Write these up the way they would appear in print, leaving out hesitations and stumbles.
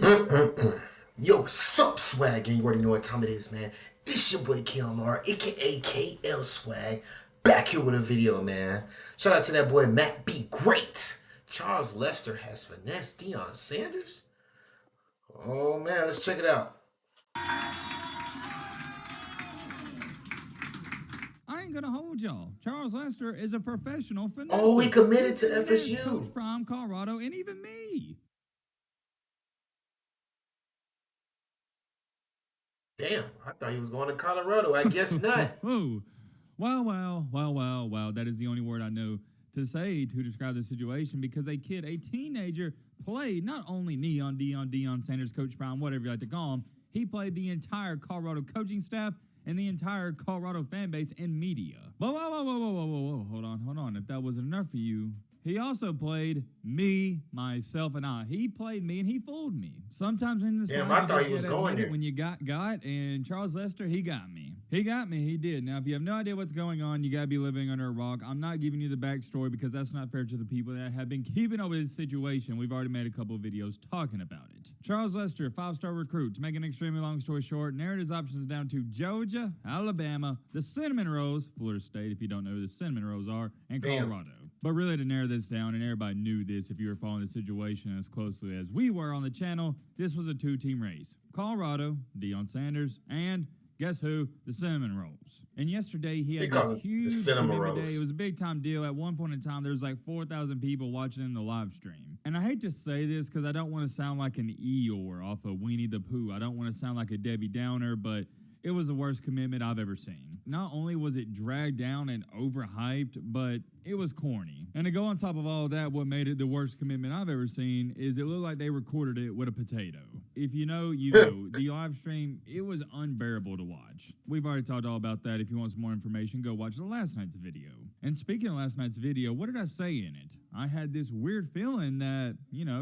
Mm-mm-mm. Yo, sup, swag, and you already know what time it is, man. It's your boy KLR, aka KL Swag, back here with a video, man. Shout out to that boy Matt B. Great. Charles Lester has finessed Deion Sanders. Oh man, let's check it out. I ain't gonna hold y'all. Charles Lester is a professional Oh, he finesser. committed He to finessed Coach FSU. Prime, Colorado, and even me. Damn, I thought he was going to Colorado. I guess not. Wow, wow. That is the only word I know to say to describe the situation because a teenager, played not only Neon, Deion Sanders, Coach Prime, whatever you like to call him, he played the entire Colorado coaching staff and the entire Colorado fan base and media. Whoa. Hold on. If that wasn't enough for you, he also played me, myself, and I. He played me and he fooled me. Sometimes in the Damn, song, I thought he was going there. when you got, and Charles Lester, he got me. He did. Now, if you have no idea what's going on, you gotta be living under a rock. I'm not giving you the backstory because that's not fair to the people that have been keeping up with this situation. We've already made a couple of videos talking about it. Charles Lester, 5-star recruit. To make an extremely long story short, narrowed his options down to Georgia, Alabama, the Cinnamon Rolls, Florida State, if you don't know who the Cinnamon Rolls are, and Colorado. But really, to narrow this down, and everybody knew this if you were following the situation as closely as we were on the channel, this was a two-team race. Colorado, Deion Sanders, and guess who? The Cinnamon Rolls. And yesterday, he had this huge commitment day. It was a big-time deal. At one point in time, there was like 4,000 people watching in the live stream. And I hate to say this because I don't want to sound like an Eeyore off of Winnie the Pooh. I don't want to sound like a Debbie Downer, but it was the worst commitment I've ever seen. Not only was it dragged down and overhyped, but it was corny. And to go on top of all of that, what made it the worst commitment I've ever seen is it looked like they recorded it with a potato. If you know, you know. The live stream, it was unbearable to watch. We've already talked all about that. If you want some more information, go watch the last night's video. And speaking of last night's video, what did I say in it? I had this weird feeling that,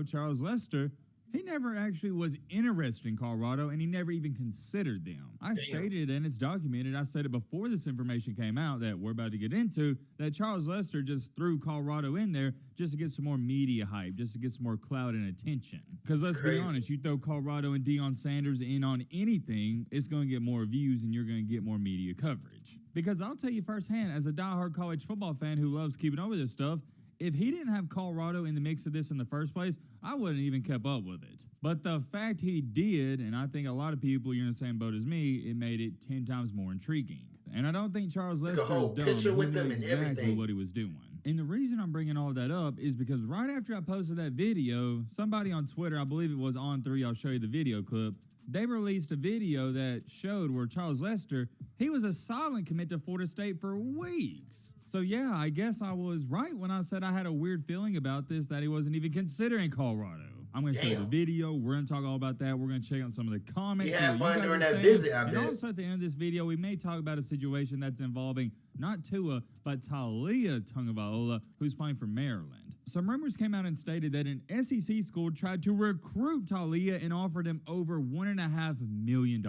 Charles Lester, he never actually was interested in Colorado, and he never even considered them. I stated it, and it's documented. I said it before this information came out that we're about to get into, that Charles Lester just threw Colorado in there just to get some more media hype, just to get some more clout and attention. Because let's be honest, you throw Colorado and Deion Sanders in on anything, it's going to get more views, and you're going to get more media coverage. Because I'll tell you firsthand, as a diehard college football fan who loves keeping over this stuff, if he didn't have Colorado in the mix of this in the first place, I wouldn't even kept up with it. But the fact he did, and I think a lot of people, you're in the same boat as me, it made it 10 times more intriguing. And I don't think Charles Lester is dumb. He knew exactly what he was doing. And the reason I'm bringing all that up is because right after I posted that video, somebody on Twitter, I believe it was On3, I'll show you the video clip, they released a video that showed where Charles Lester, he was a silent commit to Florida State for weeks. So yeah, I guess I was right when I said I had a weird feeling about this, that he wasn't even considering Colorado. I'm going to show you the video. We're going to talk all about that. We're going to check out some of the comments. Yeah, fun during that visit, I bet. And also at the end of this video, we may talk about a situation that's involving not Tua, but Talia Tagovailoa, who's playing for Maryland. Some rumors came out and stated that an SEC school tried to recruit Talia and offered him over $1.5 million.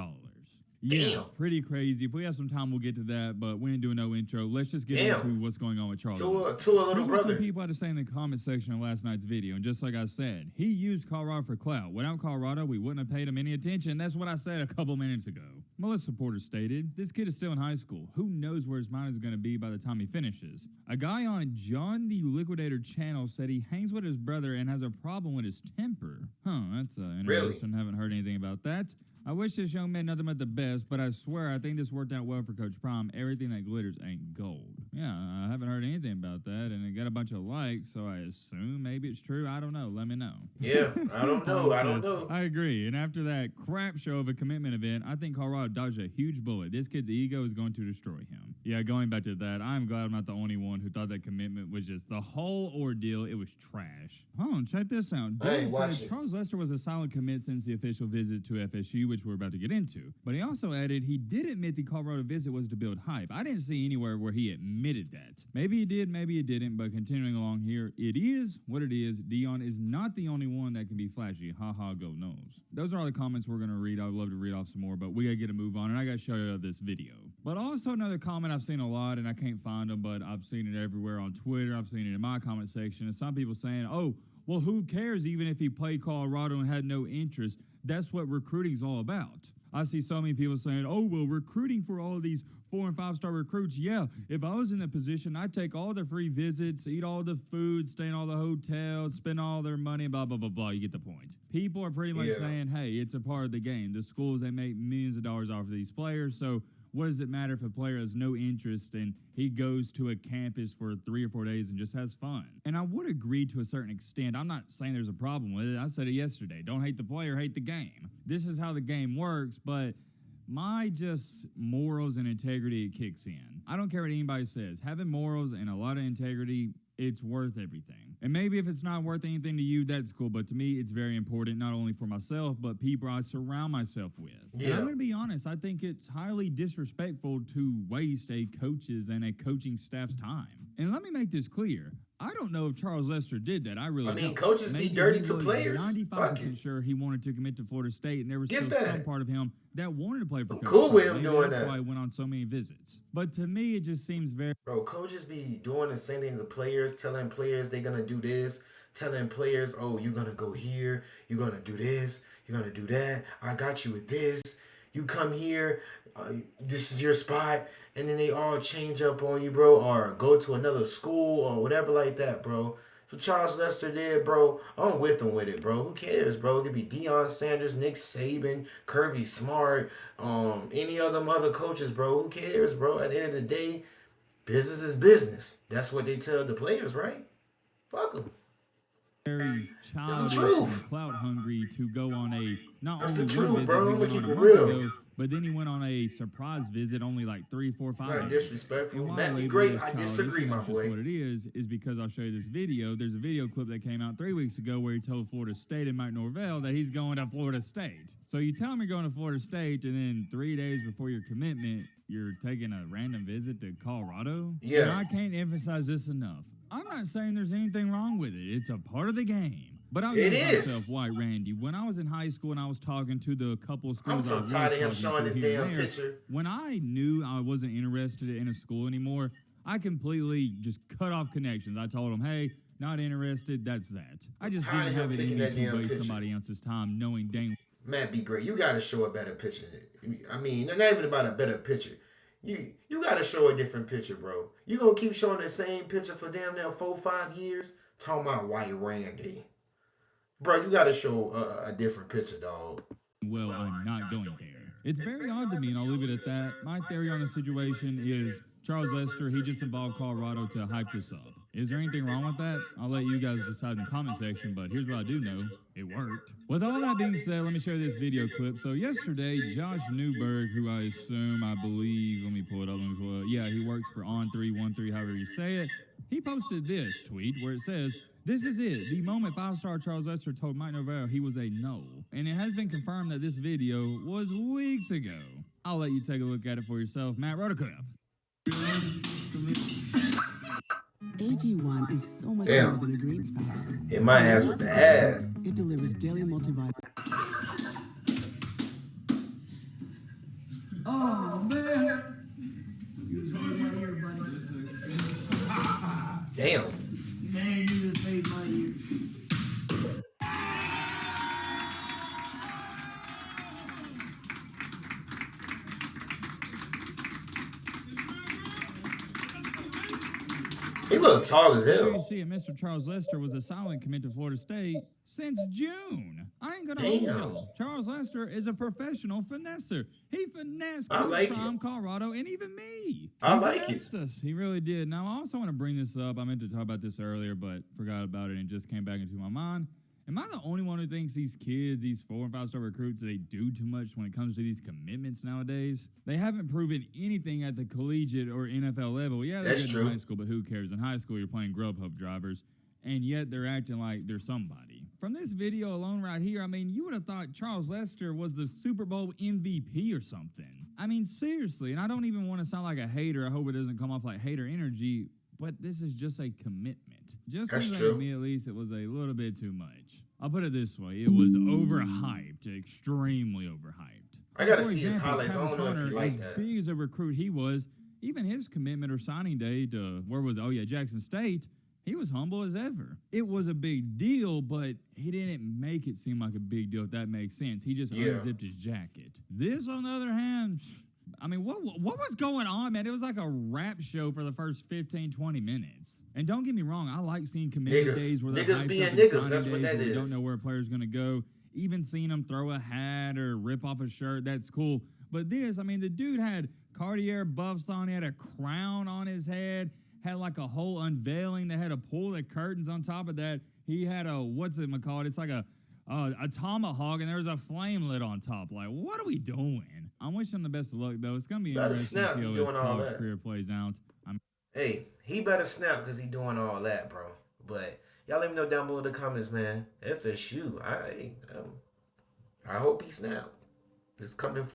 Yeah, pretty crazy. If we have some time, we'll get to that, but we ain't doing no intro. Let's just get into what's going on with Charles. To a little Here's brother. What some people had to say in the comment section of last night's video, and just like I said, he used Colorado for clout. Without Colorado, we wouldn't have paid him any attention. That's what I said a couple minutes ago. Melissa Porter stated, this kid is still in high school. Who knows where his mind is going to be by the time he finishes? A guy on John the Liquidator channel said he hangs with his brother and has a problem with his temper. That's interesting. Haven't heard anything about that. I wish this young man nothing but the best, but I swear I think this worked out well for Coach Prime. Everything that glitters ain't gold. Yeah, I haven't heard anything about that, and it got a bunch of likes, so I assume maybe it's true. I don't know. Let me know. Yeah, I don't know. I agree. And after that crap show of a commitment event, I think Colorado dodged a huge bullet. This kid's ego is going to destroy him. Yeah, going back to that, I'm glad I'm not the only one who thought that commitment was just the whole ordeal. It was trash. Hold on, check this out. Charles Lester was a silent commit since the official visit to FSU, which we're about to get into. But he also added he did admit the Colorado visit was to build hype. I didn't see anywhere where he admitted that. Maybe he did, maybe he didn't, but continuing along here, it is what it is. Deion is not the only one that can be flashy. Ha ha, go knows. Those are all the comments we're going to read. I would love to read off some more, but we got to get a move on, and I got to show you this video. But also another comment I've seen a lot, and I can't find them, but I've seen it everywhere on Twitter. I've seen it in my comment section, and some people saying, oh, Well, who cares even if he played Colorado and had no interest? That's what recruiting's all about. I see so many people saying, oh, well, recruiting for all these 4- and 5-star recruits. Yeah, if I was in the position, I'd take all the free visits, eat all the food, stay in all the hotels, spend all their money, blah, blah, blah, blah. You get the point. People are pretty much saying, hey, it's a part of the game. The schools, they make millions of dollars off of these players, so what does it matter if a player has no interest and he goes to a campus for 3 or 4 days and just has fun? And I would agree to a certain extent. I'm not saying there's a problem with it. I said it yesterday. Don't hate the player, hate the game. This is how the game works, but my just morals and integrity, it kicks in. I don't care what anybody says. Having morals and a lot of integrity, it's worth everything. And maybe if it's not worth anything to you, that's cool. But to me, it's very important, not only for myself, but people I surround myself with. Yeah. And I'm going to be honest, I think it's highly disrespectful to waste a coach's and a coaching staff's time. And let me make this clear. I don't know if Charles Lester did that. I mean, coaches be dirty to players. 95% sure he wanted to commit to Florida State, and there was still some part of him that wanted to play for Coach. Cool with him doing that. That's why he went on so many visits. But to me, it just seems very... Bro, coaches be doing the same thing to players, telling players they're going to do this, telling players, oh, you're going to go here, you're going to do this, you're going to do that, I got you with this, you come here, this is your spot, and then they all change up on you, bro, or go to another school or whatever like that, bro. So Charles Lester did, bro. I'm with him with it, bro. Who cares, bro? It could be Deion Sanders, Nick Saban, Kirby Smart, any of them other coaches, bro. Who cares, bro? At the end of the day, business is business. That's what they tell the players, right? Fuck them. Very childish and clout hungry to go on a not That's only the truth, visit, bro. I'm gonna he keep went it on a month real. ago, but then he went on a surprise visit only like 3, 4, 5 Not days. disrespectful. And That'd be label great. this I childish, disagree, my that's just boy. what it is because I'll show you this video. There's a video clip that came out 3 weeks ago where he told Florida State and Mike Norvell that he's going to Florida State. So you tell him you're going to Florida State, and then 3 days before your commitment, you're taking a random visit to Colorado? Yeah. And I can't emphasize this enough. I'm not saying there's anything wrong with it. It's a part of the game. But I'll give myself why, Randy. When I was in high school and I was talking to the couple of schools I'm so tired of him showing his damn picture. When I knew I wasn't interested in a school anymore, I completely just cut off connections. I told them, hey, not interested, that's that. I just didn't have it in me to waste somebody else's time knowing dang. Matt, be great. You got to show a better picture. I mean, not even about a better picture. You got to show a different picture, bro. You going to keep showing the same picture for damn near 4, 5 years? Talking about white Randy. Bro, you got to show a different picture, dog. Well, I'm not going there. It's very odd to me, and I'll leave it at that. My theory on the situation is Charles Lester, he just involved Colorado to hype this up. Is there anything wrong with that? I'll let you guys decide in the comment section, but here's what I do know. It worked. With all that being said, let me show you this video clip. So yesterday, Josh Newberg, who I believe, let me pull it up. Yeah, he works for On313, however you say it. He posted this tweet where it says, "This is it. The moment 5-star Charles Lester told Mike Norvell he was a no." And it has been confirmed that this video was weeks ago. I'll let you take a look at it for yourself. Matt, roll a clip. AG1 is so much more than a greens powder. Hit my ass with the ad. It delivers daily multivitamin. Oh man! You saved my ear, buddy. Damn. Man, you just saved my ear. He look tall as There you hell. see it, Mr. Charles Lester was a silent commit to Florida State since June. I ain't gonna hold y'all. Charles Lester is a professional finesser. He finessed Prime, Colorado, and even me. I like it. Us. He really did. Now, I also want to bring this up. I meant to talk about this earlier, but forgot about it and just came back into my mind. Am I the only one who thinks these kids, these 4- and 5-star recruits, they do too much when it comes to these commitments nowadays? They haven't proven anything at the collegiate or NFL level. Yeah, they're good in high school, but who cares? In high school, you're playing Grubhub drivers, and yet they're acting like they're somebody. From this video alone right here, I mean, you would have thought Charles Lester was the Super Bowl MVP or something. I mean, seriously, and I don't even want to sound like a hater. I hope it doesn't come off like hater energy, but this is just a commitment. Just for me, at least, it was a little bit too much. I'll put it this way. It was overhyped, extremely overhyped. I got to see his highlights. I don't know if he like that. As big as a recruit he was, even his commitment or signing day to, where was it? Oh, yeah, Jackson State, He was humble as ever. It was a big deal, but he didn't make it seem like a big deal, if that makes sense. He just unzipped his jacket. This, on the other hand, I mean, what was going on, man? It was like a rap show for the first 15, 20 minutes. And don't get me wrong, I like seeing committee days where they're niggas being hyped up, niggas, that's what that where is. you don't know where a player's going to go. Even seeing him throw a hat or rip off a shirt, that's cool. But this, I mean, the dude had Cartier buffs on. He had a crown on his head, had like a whole unveiling. They had to pull the curtains on top of that. He had a, what's it called? It's like a tomahawk, and there was a flame lit on top. Like, what are we doing? I'm wishing him the best of luck, though. It's going to be interesting to see how his college career plays out. Hey, he better snap because he doing all that, bro. But y'all let me know down below in the comments, man. FSU, I hope he snap. It's coming.